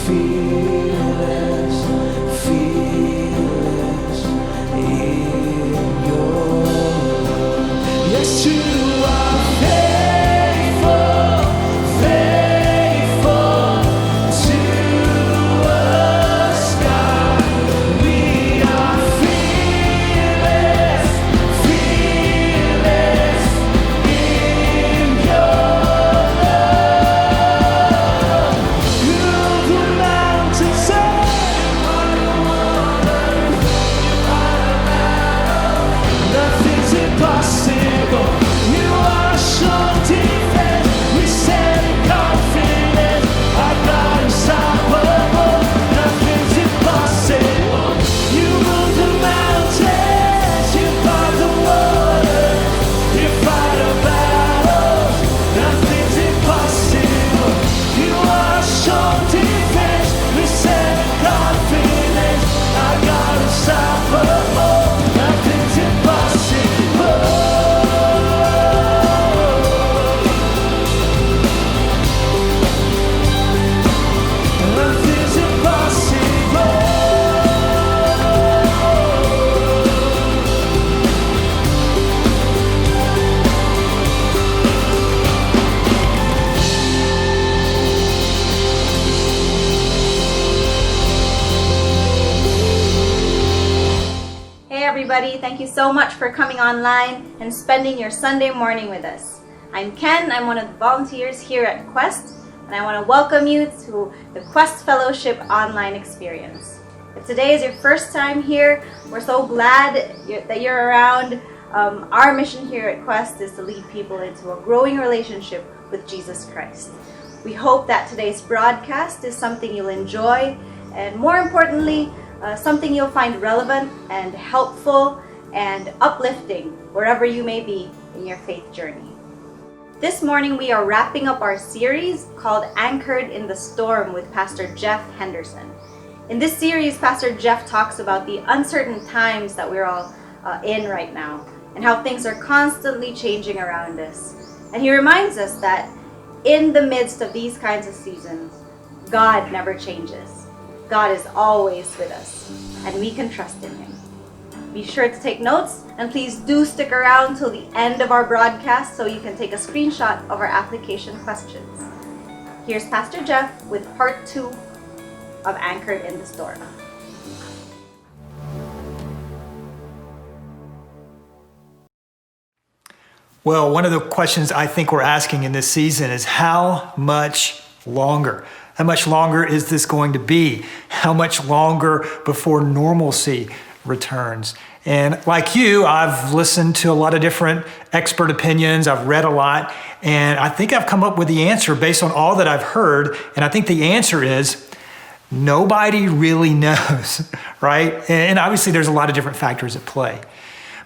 fearless, fearless in your love. Yes, you are faithful, faithful to us, God. We are fearless, fearless in your love. You the mountains and nothing's impossible. You are strong defense. We stand confident. Our God is unstoppable. Nothing's impossible. You move the mountains. You part the waters. You fight our battles. Nothing's impossible. You are strong defense. We stand confident. Our God is unstoppable. Nothing's impossible. Nothing's impossible. Hey everybody, thank you so much for coming online and spending your Sunday morning with us. I'm Ken, I'm one of the volunteers here at Quest, and I want to welcome you to the Quest Fellowship online experience. If today is your first time here, we're so glad that you're around. Our mission here at Quest is to lead people into a growing relationship with Jesus Christ. We hope that today's broadcast is something you'll enjoy, and more importantly, something you'll find relevant and helpful and uplifting wherever you may be in your faith journey. This morning we are wrapping up our series called Anchored in the Storm with Pastor Jeff Henderson. In this series, Pastor Jeff talks about the uncertain times that we're all in right now and how things are constantly changing around us. And he reminds us that in the midst of these kinds of seasons, God never changes. God is always with us, and we can trust in Him. Be sure to take notes, and please do stick around till the end of our broadcast so you can take a screenshot of our application questions. Here's Pastor Jeff with part 2 of Anchored in the Storm. Well, one of the questions I think we're asking in this season is how much longer? How much longer is this going to be? How much longer before normalcy returns? And like you, I've listened to a lot of different expert opinions. I've read a lot, and I think I've come up with the answer based on all that I've heard. And I think the answer is nobody really knows, right? And obviously there's a lot of different factors at play.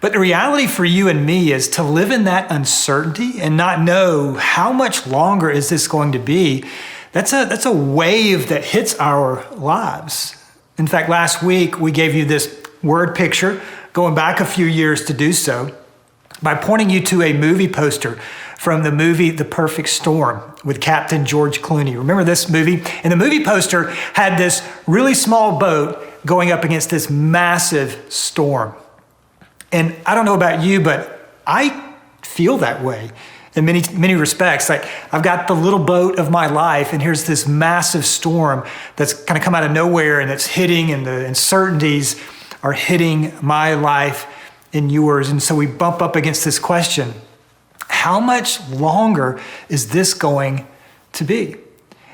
But the reality for you and me is to live in that uncertainty and not know how much longer is this going to be. That's a wave that hits our lives. In fact, last week we gave you this word picture, going back a few years to do so, by pointing you to a movie poster from the movie The Perfect Storm with Captain George Clooney. Remember this movie? And the movie poster had this really small boat going up against this massive storm. And I don't know about you, but I feel that way in many respects. Like I've got the little boat of my life, and here's this massive storm that's kind of come out of nowhere, and it's hitting, and the uncertainties are hitting my life and yours. And so we bump up against this question: how much longer is this going to be?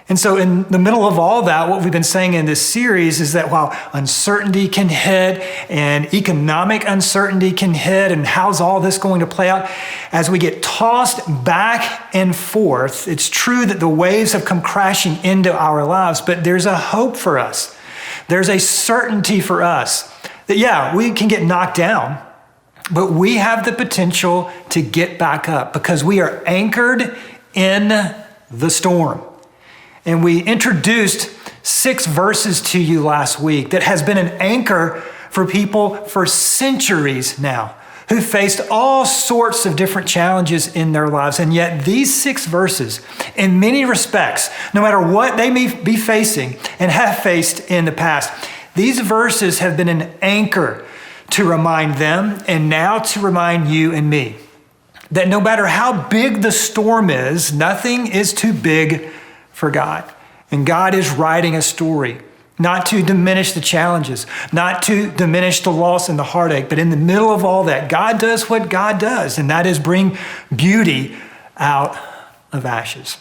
And so in the middle of all that, what we've been saying in this series is that while uncertainty can hit and economic uncertainty can hit, and how's all this going to play out, as we get tossed back and forth, it's true that the waves have come crashing into our lives, but there's a hope for us. There's a certainty for us that, yeah, we can get knocked down, but we have the potential to get back up because we are anchored in the storm. And we introduced 6 verses to you last week that has been an anchor for people for centuries now. who faced all sorts of different challenges in their lives. And yet these 6 verses, in many respects, no matter what they may be facing and have faced in the past, these verses have been an anchor to remind them and now to remind you and me that no matter how big the storm is, nothing is too big for God. And God is writing a story, not to diminish the challenges, not to diminish the loss and the heartache, but in the middle of all that, God does what God does, and that is bring beauty out of ashes.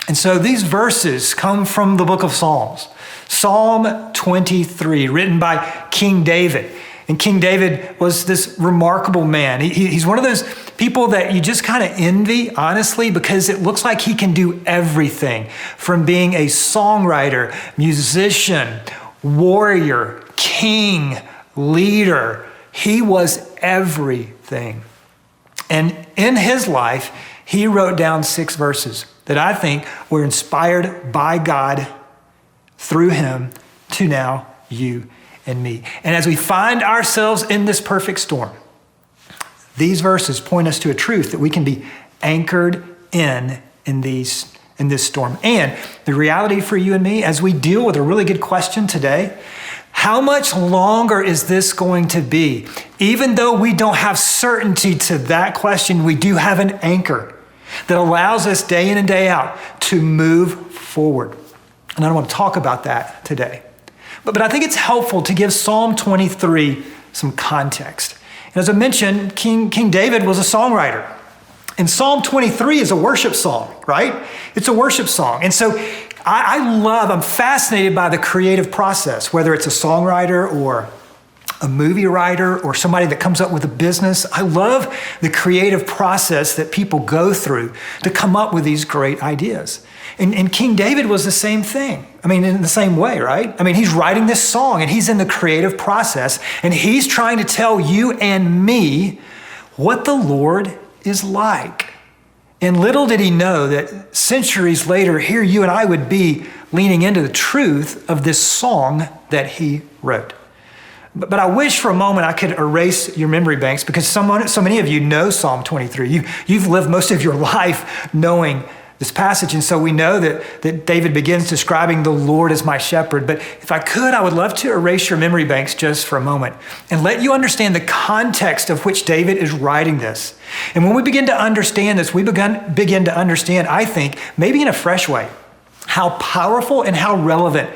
And so these verses come from the book of Psalms, Psalm 23, written by King David. And King David was this remarkable man. He's one of those people that you just kind of envy, honestly, because it looks like he can do everything from being a songwriter, musician, warrior, king, leader. He was everything. And in his life, he wrote down 6 verses that I think were inspired by God through him to now you and me. And as we find ourselves in this perfect storm, these verses point us to a truth that we can be anchored in this storm. And the reality for you and me, as we deal with a really good question today, how much longer is this going to be? Even though we don't have certainty to that question, we do have an anchor that allows us day in and day out to move forward. And I don't want to talk about that today. But I think it's helpful to give Psalm 23 some context. And as I mentioned, King David was a songwriter. And Psalm 23 is a worship song, right? It's a worship song. And so I'm fascinated by the creative process, whether it's a songwriter or a movie writer or somebody that comes up with a business. I love the creative process that people go through to come up with these great ideas. And King David was the same thing. I mean, in the same way, right? I mean, he's writing this song and he's in the creative process and he's trying to tell you and me what the Lord is like. And little did he know that centuries later, here you and I would be leaning into the truth of this song that he wrote. But I wish for a moment I could erase your memory banks because so many of you know Psalm 23. You've lived most of your life knowing this passage. And so we know that David begins describing the Lord as my shepherd. But if I could, I would love to erase your memory banks just for a moment and let you understand the context of which David is writing this. And when we begin to understand this, we begin to understand, I think, maybe in a fresh way, how powerful and how relevant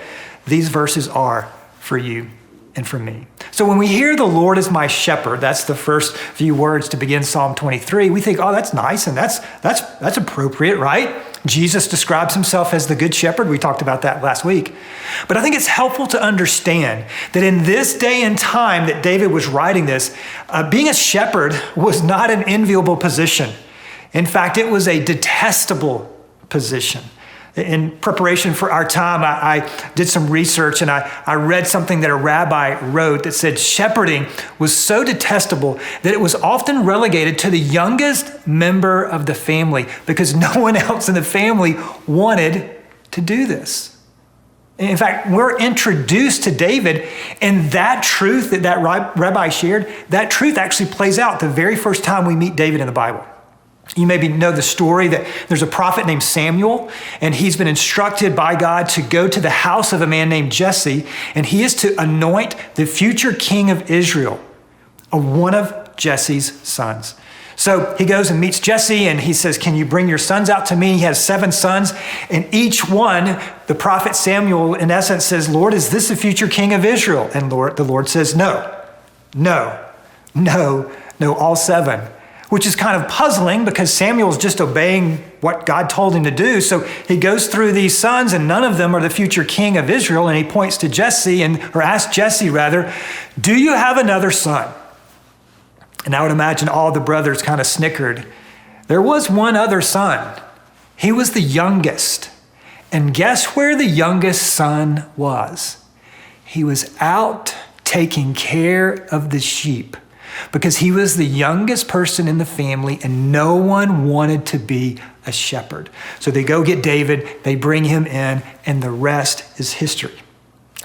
these verses are for you and for me. So when we hear the Lord is my shepherd, that's the first few words to begin Psalm 23, we think, oh, that's nice and that's appropriate, right? Jesus describes himself as the good shepherd. We talked about that last week. But I think it's helpful to understand that in this day and time that David was writing this, being a shepherd was not an enviable position. In fact, it was a detestable position. In preparation for our time, I did some research and I read something that a rabbi wrote that said shepherding was so detestable that it was often relegated to the youngest member of the family because no one else in the family wanted to do this. In fact, we're introduced to David, and that truth that rabbi shared, that truth actually plays out the very first time we meet David in the Bible. You maybe know the story that there's a prophet named Samuel, and he's been instructed by God to go to the house of a man named Jesse, and he is to anoint the future king of Israel, one of Jesse's sons. So he goes and meets Jesse, and he says, can you bring your sons out to me? He has 7 sons, and each one, the prophet Samuel, in essence, says, Lord, is this the future king of Israel? And the Lord says, no, all 7. Which is kind of puzzling because Samuel's just obeying what God told him to do. So he goes through these sons and none of them are the future king of Israel. And he points to Jesse or asks Jesse rather, do you have another son? And I would imagine all the brothers kind of snickered. There was one other son. He was the youngest. And guess where the youngest son was? He was out taking care of the sheep. Because he was the youngest person in the family and no one wanted to be a shepherd. So they go get David, they bring him in, and the rest is history.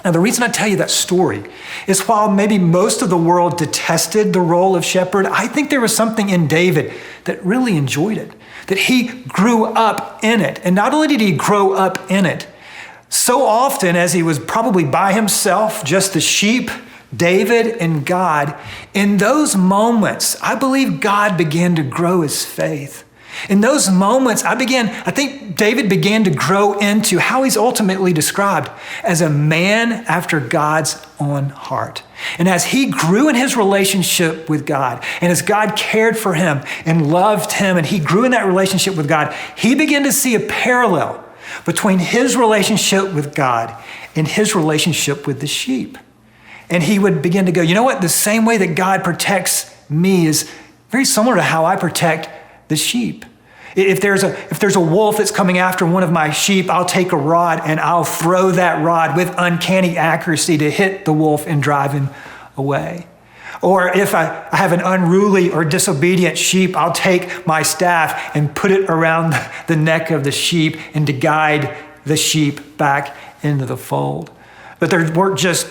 Now, the reason I tell you that story is while maybe most of the world detested the role of shepherd, I think there was something in David that really enjoyed it, that he grew up in it. And not only did he grow up in it, so often as he was probably by himself, just the sheep, David and God, in those moments, I believe God began to grow his faith. In those moments, I think David began to grow into how he's ultimately described as a man after God's own heart. And as he grew in his relationship with God, and as God cared for him and loved him, and he grew in that relationship with God, he began to see a parallel between his relationship with God and his relationship with the sheep. And he would begin to go, you know what? The same way that God protects me is very similar to how I protect the sheep. If there's a wolf that's coming after one of my sheep, I'll take a rod and I'll throw that rod with uncanny accuracy to hit the wolf and drive him away. Or if I have an unruly or disobedient sheep, I'll take my staff and put it around the neck of the sheep and to guide the sheep back into the fold. But there weren't just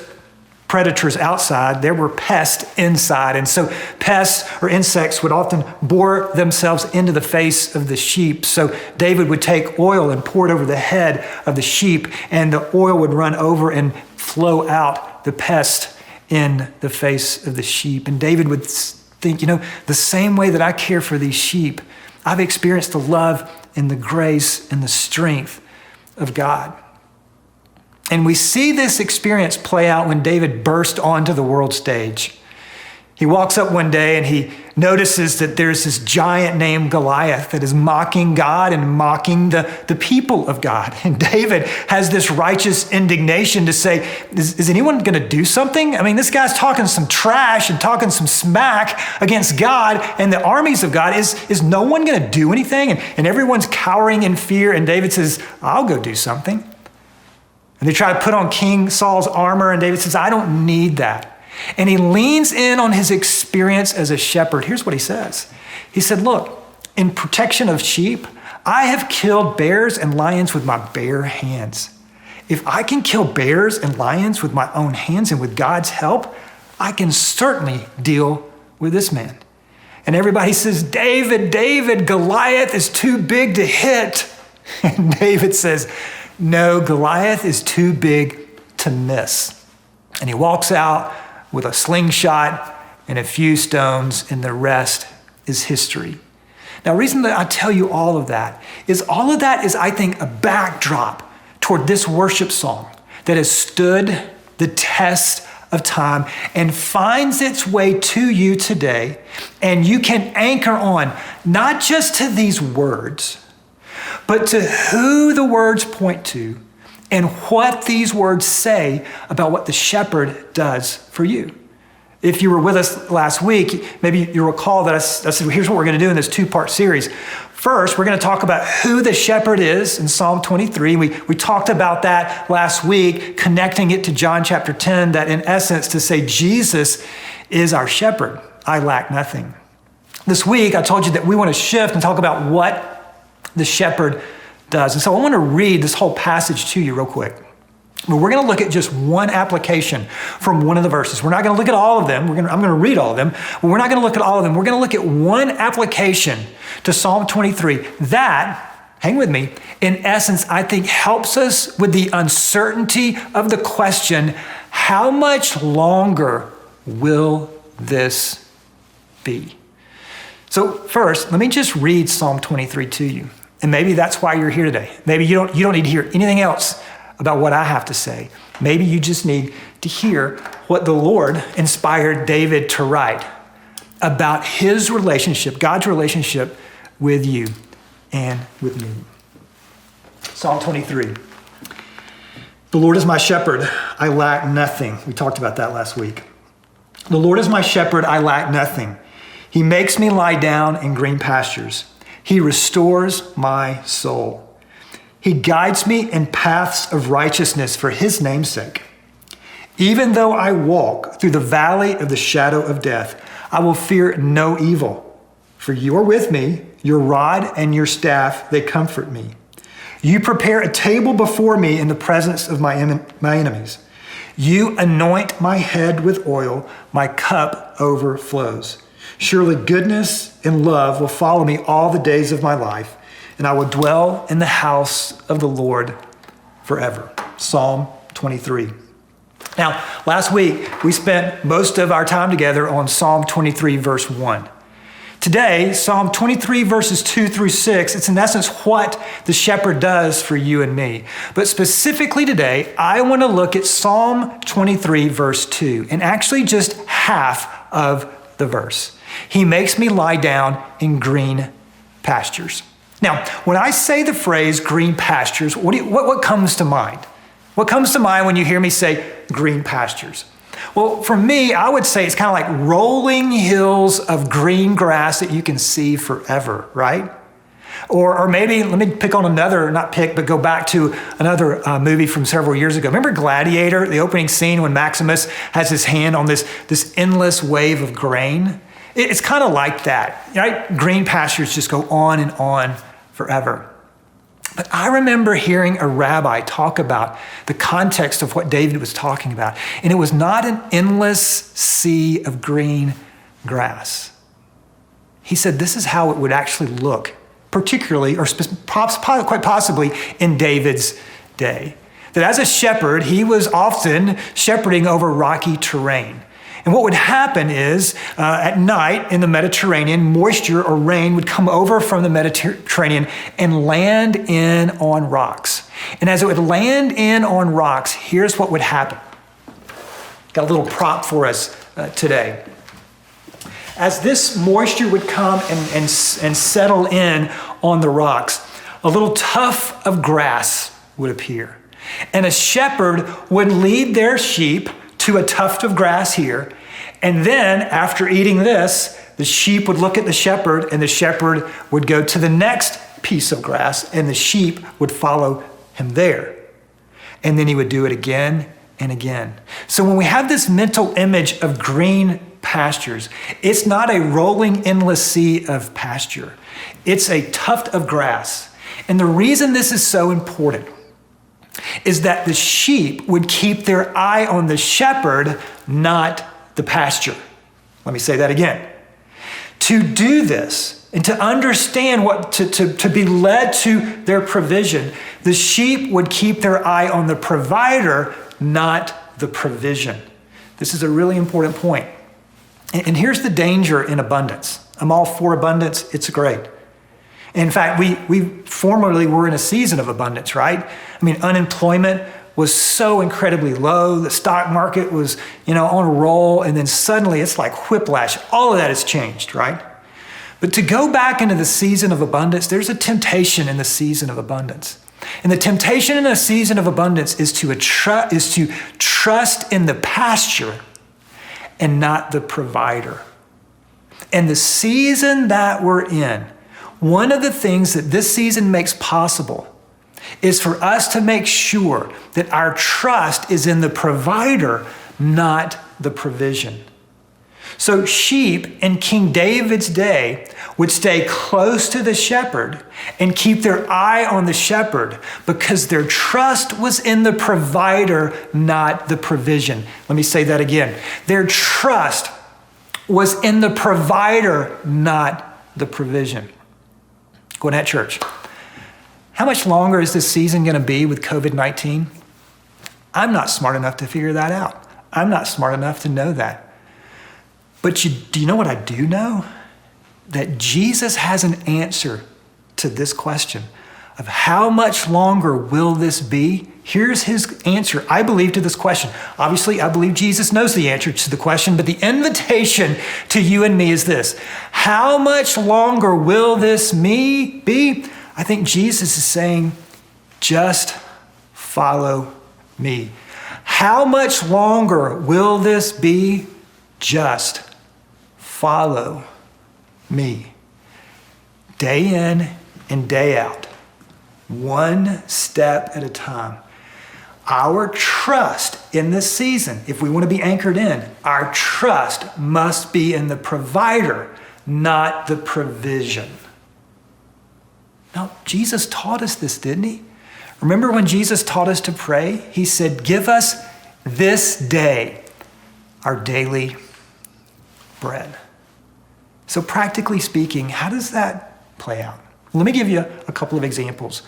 predators outside, there were pests inside. And so pests or insects would often bore themselves into the face of the sheep. So David would take oil and pour it over the head of the sheep, and the oil would run over and flow out the pest in the face of the sheep. And David would think, the same way that I care for these sheep, I've experienced the love and the grace and the strength of God. And we see this experience play out when David burst onto the world stage. He walks up one day and he notices that there's this giant named Goliath that is mocking God and mocking the people of God. And David has this righteous indignation to say, is anyone going to do something? I mean, this guy's talking some trash and talking some smack against God and the armies of God. Is no one going to do anything? And everyone's cowering in fear. And David says, I'll go do something. And they try to put on King Saul's armor, and David says, I don't need that. And he leans in on his experience as a shepherd. Here's what he says. He said, look, in protection of sheep, I have killed bears and lions with my bare hands. If I can kill bears and lions with my own hands and with God's help, I can certainly deal with this man. And everybody says, David, Goliath is too big to hit. And David says, no, Goliath is too big to miss. And he walks out with a slingshot and a few stones, and the rest is history. Now, the reason that I tell you all of that is I think, a backdrop toward this worship song that has stood the test of time and finds its way to you today. And you can anchor on not just to these words, but to who the words point to and what these words say about what the shepherd does for you. If you were with us last week, maybe you recall that I said, well, here's what we're going to do in this two-part series. First, we're going to talk about who the shepherd is in Psalm 23. We talked about that last week, connecting it to John chapter 10, that in essence to say Jesus is our shepherd. I lack nothing. This week, I told you that we want to shift and talk about what the shepherd does. And so I want to read this whole passage to you real quick. But we're going to look at just one application from one of the verses. We're not going to look at all of them. I'm going to read all of them, but we're not going to look at all of them. We're going to look at one application to Psalm 23 that, hang with me, in essence, I think helps us with the uncertainty of the question, how much longer will this be? So first, let me just read Psalm 23 to you. And maybe that's why you're here today. Maybe you don't need to hear anything else about what I have to say. Maybe you just need to hear what the Lord inspired David to write about his relationship, God's relationship with you and with me. Psalm 23. The Lord is my shepherd, I lack nothing. We talked about that last week. The Lord is my shepherd, I lack nothing. He makes me lie down in green pastures. He restores my soul. He guides me in paths of righteousness for his name's sake. Even though I walk through the valley of the shadow of death, I will fear no evil. For you are with me, your rod and your staff, they comfort me. You prepare a table before me in the presence of my enemies. You anoint my head with oil, my cup overflows. Surely goodness and love will follow me all the days of my life, and I will dwell in the house of the Lord forever. Psalm 23. Now, last week, we spent most of our time together on Psalm 23, verse 1. Today, Psalm 23, verses 2 through 6, it's in essence what the shepherd does for you and me. But specifically today, I want to look at Psalm 23, verse 2, and actually just half of the verse. He makes me lie down in green pastures. Now, when I say the phrase green pastures, what comes to mind? What comes to mind when you hear me say green pastures? Well, for me, I would say it's kind of like rolling hills of green grass that you can see forever, right? Or maybe, let me pick on another, not pick, but go back to another movie from several years ago. Remember Gladiator, the opening scene when Maximus has his hand on this endless wave of grain? It's kind of like that, right? Green pastures just go on and on forever. But I remember hearing a rabbi talk about the context of what David was talking about. And it was not an endless sea of green grass. He said this is how it would actually look, particularly, or quite possibly, in David's day. That as a shepherd, he was often shepherding over rocky terrain. And what would happen is, at night in the Mediterranean, moisture or rain would come over from the Mediterranean and land in on rocks. And as it would land in on rocks, here's what would happen. Got a little prop for us today. As this moisture would come and settle in on the rocks, a little tuft of grass would appear. And a shepherd would lead their sheep to a tuft of grass here. And then after eating this, the sheep would look at the shepherd and the shepherd would go to the next piece of grass and the sheep would follow him there. And then he would do it again and again. So when we have this mental image of green pastures, it's not a rolling endless sea of pasture. It's a tuft of grass. And the reason this is so important is that the sheep would keep their eye on the shepherd, not the pasture. Let me say that again. To do this and to understand what to be led to their provision, the sheep would keep their eye on the provider, not the provision. This is a really important point. And here's the danger in abundance. I'm all for abundance. It's great. In fact, we formerly were in a season of abundance, right? I mean, unemployment was so incredibly low. The stock market was, on a roll. And then suddenly it's like whiplash. All of that has changed, right? But to go back into the season of abundance, there's a temptation in the season of abundance. And the temptation in a season of abundance is to trust in the pasture and not the provider. And the season that we're in, one of the things that this season makes possible is for us to make sure that our trust is in the provider, not the provision. So sheep in King David's day would stay close to the shepherd and keep their eye on the shepherd because their trust was in the provider, not the provision. Let me say that again. Their trust was in the provider, not the provision. Gwinnett Church, how much longer is this season going to be with COVID-19? I'm not smart enough to figure that out. I'm not smart enough to know that. But do you know what I do know? That Jesus has an answer to this question of how much longer will this be? Here's his answer, I believe, to this question. Obviously, I believe Jesus knows the answer to the question, but the invitation to you and me is this. How much longer will this be? I think Jesus is saying, just follow me. How much longer will this be? Just follow me. Day in and day out, one step at a time. Our trust in this season, if we want to be anchored in, our trust must be in the provider, not the provision. Now, Jesus taught us this, didn't he? Remember when Jesus taught us to pray? He said, give us this day our daily bread. So practically speaking, how does that play out? Let me give you a couple of examples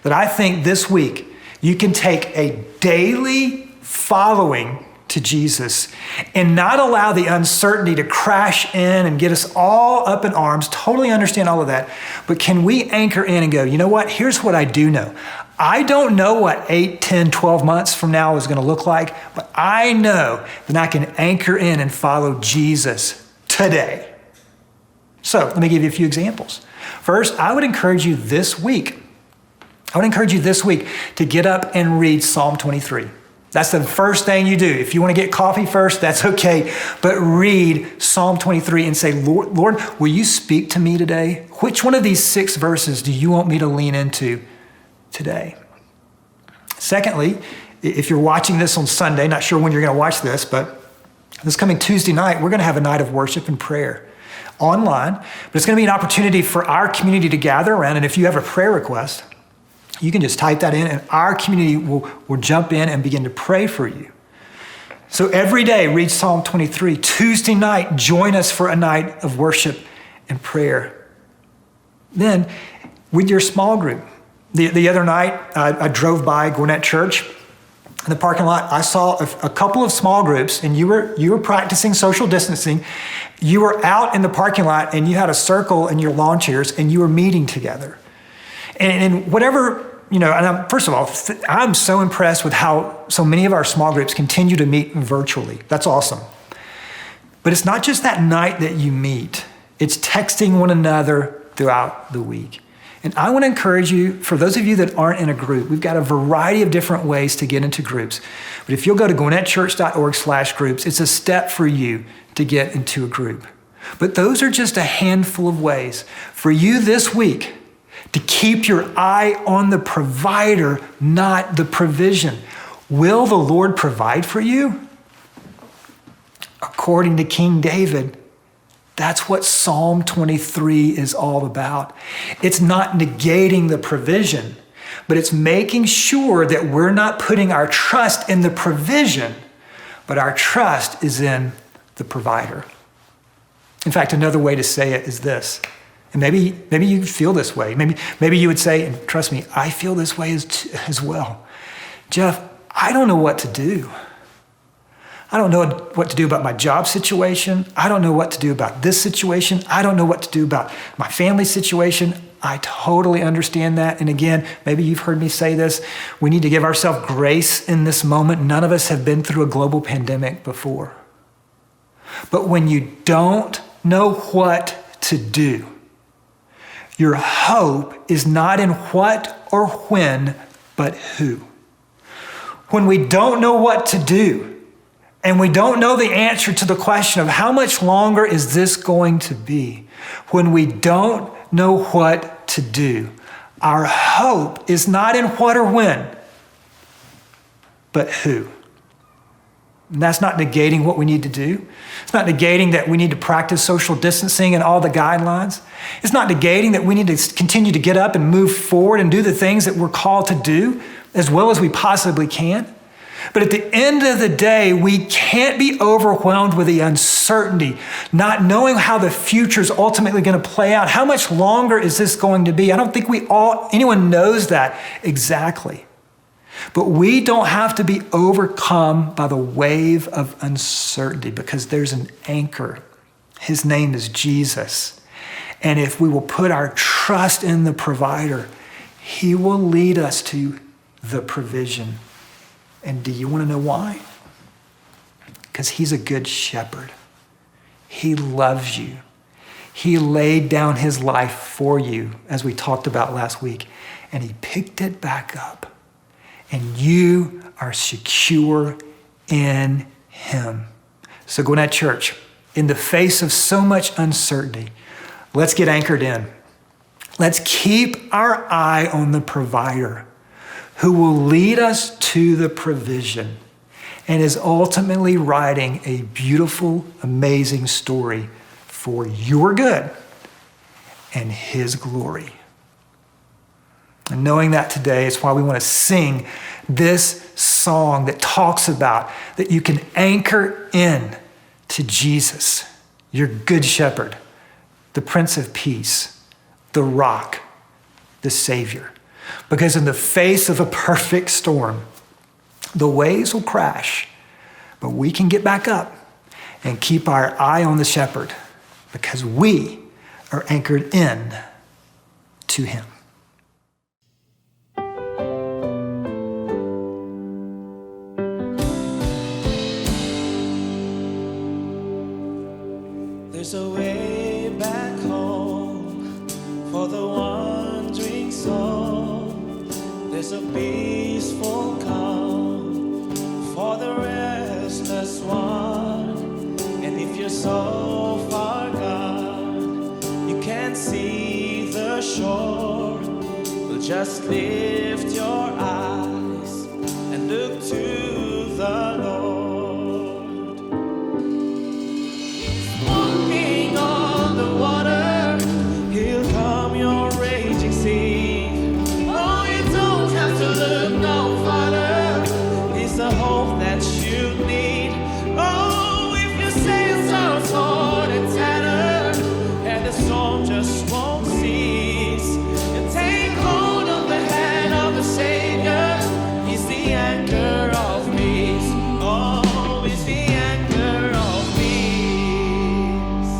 that I think this week you can take a daily following to Jesus and not allow the uncertainty to crash in and get us all up in arms. Totally understand all of that. But can we anchor in and go, you know what? Here's what I do know. I don't know what 8, 10, 12 months from now is going to look like, but I know that I can anchor in and follow Jesus today. So let me give you a few examples. First, I would encourage you this week to get up and read Psalm 23. That's the first thing you do. If you want to get coffee first, that's okay. But read Psalm 23 and say, Lord, will you speak to me today? Which one of these 6 verses do you want me to lean into today? Secondly, if you're watching this on Sunday, not sure when you're going to watch this, but this coming Tuesday night, we're going to have a night of worship and prayer online. But it's going to be an opportunity for our community to gather around. And if you have a prayer request, you can just type that in and our community will jump in and begin to pray for you. So every day, read Psalm 23. Tuesday night, join us for a night of worship and prayer. Then, with your small group, the other night, I drove by Gwinnett Church. In the parking lot, I saw a couple of small groups, and you were practicing social distancing. You were out in the parking lot, and you had a circle in your lawn chairs, and you were meeting together. And whatever, and first of all, I'm so impressed with how so many of our small groups continue to meet virtually. That's awesome. But it's not just that night that you meet. It's texting one another throughout the week. And I want to encourage you, for those of you that aren't in a group, we've got a variety of different ways to get into groups. But if you'll go to gwinnettchurch.org/groups, it's a step for you to get into a group. But those are just a handful of ways for you this week to keep your eye on the provider, not the provision. Will the Lord provide for you? According to King David, that's what Psalm 23 is all about. It's not negating the provision, but it's making sure that we're not putting our trust in the provision, but our trust is in the provider. In fact, another way to say it is this, and maybe you feel this way. Maybe you would say, and trust me, I feel this way as well. Jeff, I don't know what to do. I don't know what to do about my job situation. I don't know what to do about this situation. I don't know what to do about my family situation. I totally understand that. And again, maybe you've heard me say this. We need to give ourselves grace in this moment. None of us have been through a global pandemic before. But when you don't know what to do, your hope is not in what or when, but who. When we don't know what to do, and we don't know the answer to the question of how much longer is this going to be, when we don't know what to do, our hope is not in what or when, but who. And that's not negating what we need to do. It's not negating that we need to practice social distancing and all the guidelines. It's not negating that we need to continue to get up and move forward and do the things that we're called to do as well as we possibly can. But at the end of the day, we can't be overwhelmed with the uncertainty, not knowing how the future is ultimately going to play out. How much longer is this going to be? I don't think anyone knows that exactly. But we don't have to be overcome by the wave of uncertainty because there's an anchor. His name is Jesus. And if we will put our trust in the provider, he will lead us to the provision. And do you want to know why? Because he's a good shepherd. He loves you. He laid down his life for you, as we talked about last week, and he picked it back up. And you are secure in him. So Gwinnett Church, in the face of so much uncertainty, let's get anchored in. Let's keep our eye on the provider who will lead us to the provision and is ultimately writing a beautiful, amazing story for your good and his glory. And knowing that today is why we want to sing this song that talks about that you can anchor in to Jesus, your good shepherd, the Prince of Peace, the rock, the Savior. Because in the face of a perfect storm, the waves will crash, but we can get back up and keep our eye on the shepherd because we are anchored in to him. There's a way back home for the wandering soul. There's a peaceful calm for the restless one. And if you're so far gone, you can't see the shore, well, just lift your eyes and look to the Lord. Walking on the water, he'll calm your raging sea. Oh, you don't have to look no farther. He's the hope that you need. Oh, if your sails are torn and tattered, and the storm just won't cease, you take hold of the hand of the Savior. He's the anchor of peace. Oh, he's the anchor of peace.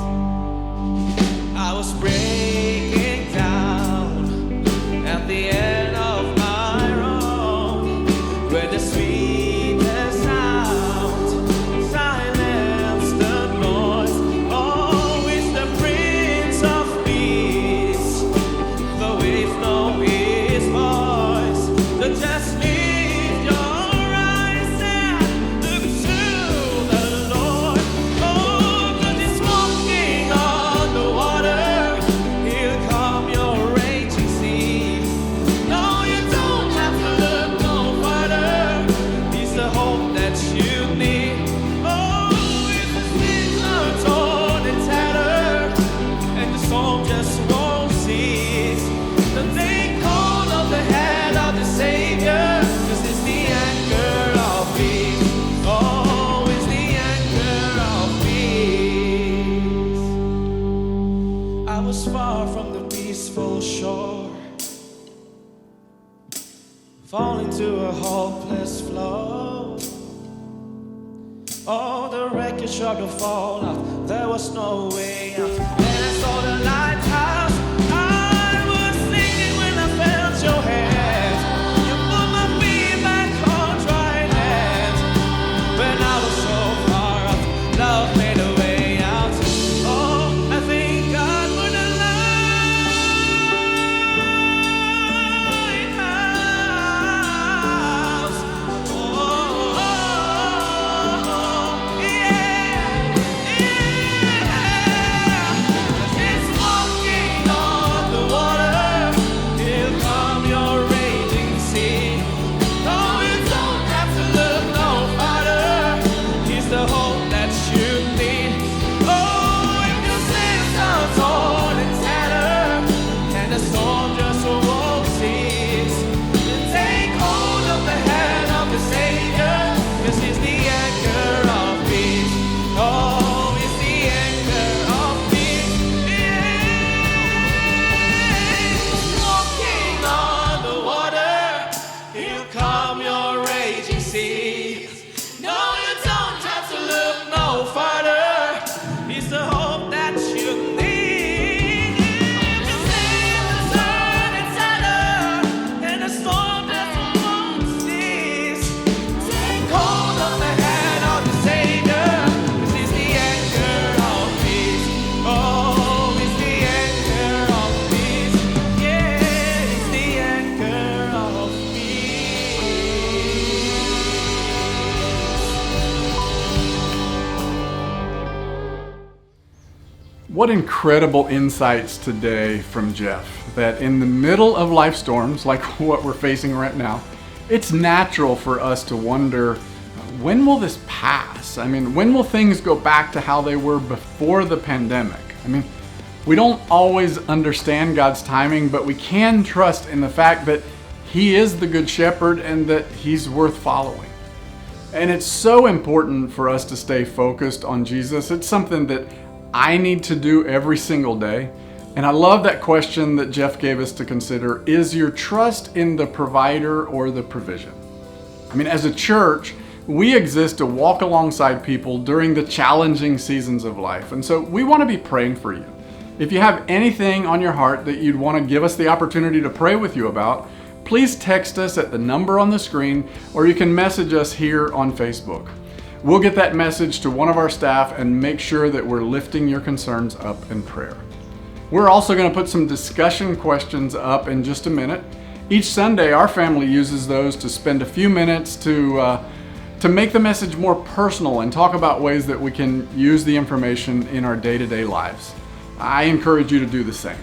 I was breaking down at the end of my road, where the sweetest sound silenced the noise. Oh, it's the Prince of Peace. The waves know his voice. So just lift your eyes and look to the Lord. Oh, 'cause he's walking on the water. He'll calm your raging sea. No, you don't have to look no farther. He's the hope that you need. Oh, if the things are torn and tattered, and the storm just won't cease, then take hold of the hand of the Savior, 'cause it's the anchor of peace. Oh, it's the anchor of peace. I was far from the peaceful shore, falling to a hopeless flow. Oh, the wreckage of the fallout, there was no way out. Then I saw the lighthouse. I was singing when I felt your hand. You put my feet back on dry land. When I was so far out, love made a way out. Oh, I thank God for the lighthouse. Oh, yeah, yeah. 'Cause it's walking on the water. He'll calm your raging sea. No, you don't have to look no farther. He's the hope that you need. Oh, if your sails are torn and tattered, and the storm just won't cease, then take hold of the hand of the Savior, 'cause he's the anchor of peace. Oh, he's the anchor of peace. Yeah. Walking on the water, he'll calm your raging sea. No, you don't have to look no farther. He's the hope that you need. If the sails turn and tattered, and the storm just won't cease, take hold of the hand of the Savior, 'cause he's the anchor of peace. Oh, he's the anchor of peace. Yeah, he's the anchor of peace. What incredible insights today from Jeff, that in the middle of life storms like what we're facing right now, it's natural for us to wonder, when will this pass? I mean, when will things go back to how they were before the pandemic? I mean, We don't always understand God's timing, but we can trust in the fact that He is the Good Shepherd and that He's worth following. And it's so important for us to stay focused on Jesus. It's something that I need to do every single day. And I love that question that Jeff gave us to consider. Is your trust in the provider or the provision? I mean, as a church, we exist to walk alongside people during the challenging seasons of life. And so we want to be praying for you. If you have anything on your heart that you'd want to give us the opportunity to pray with you about, please text us at the number on the screen, or you can message us here on Facebook. We'll get that message to one of our staff and make sure that we're lifting your concerns up in prayer. We're also going to put some discussion questions up in just a minute. Each Sunday, our family uses those to spend a few minutes to make the message more personal and talk about ways that we can use the information in our day-to-day lives. I encourage you to do the same.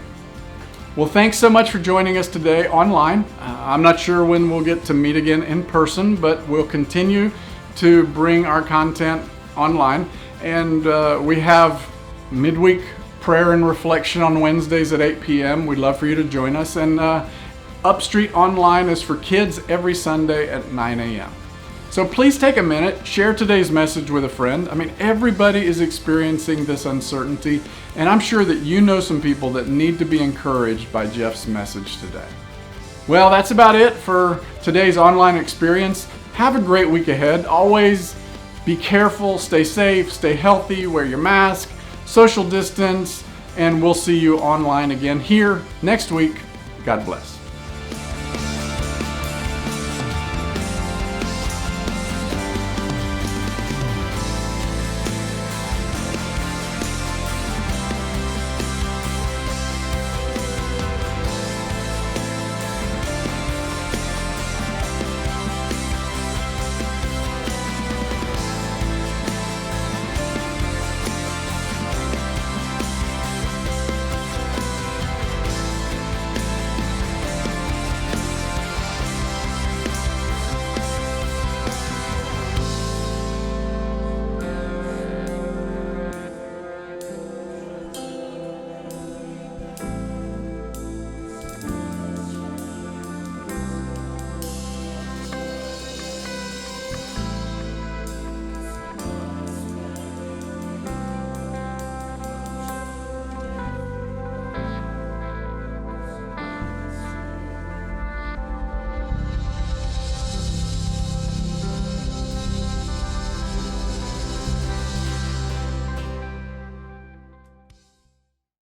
Well, thanks so much for joining us today online. I'm not sure when we'll get to meet again in person, but we'll continue to bring our content online. And we have midweek prayer and reflection on Wednesdays at 8 p.m. We'd love for you to join us. And Upstreet Online is for kids every Sunday at 9 a.m. So please take a minute, share today's message with a friend. I mean, everybody is experiencing this uncertainty, and I'm sure that you know some people that need to be encouraged by Jeff's message today. Well, that's about it for today's online experience. Have a great week ahead. Always be careful, stay safe, stay healthy, wear your mask, social distance, and we'll see you online again here next week. God bless.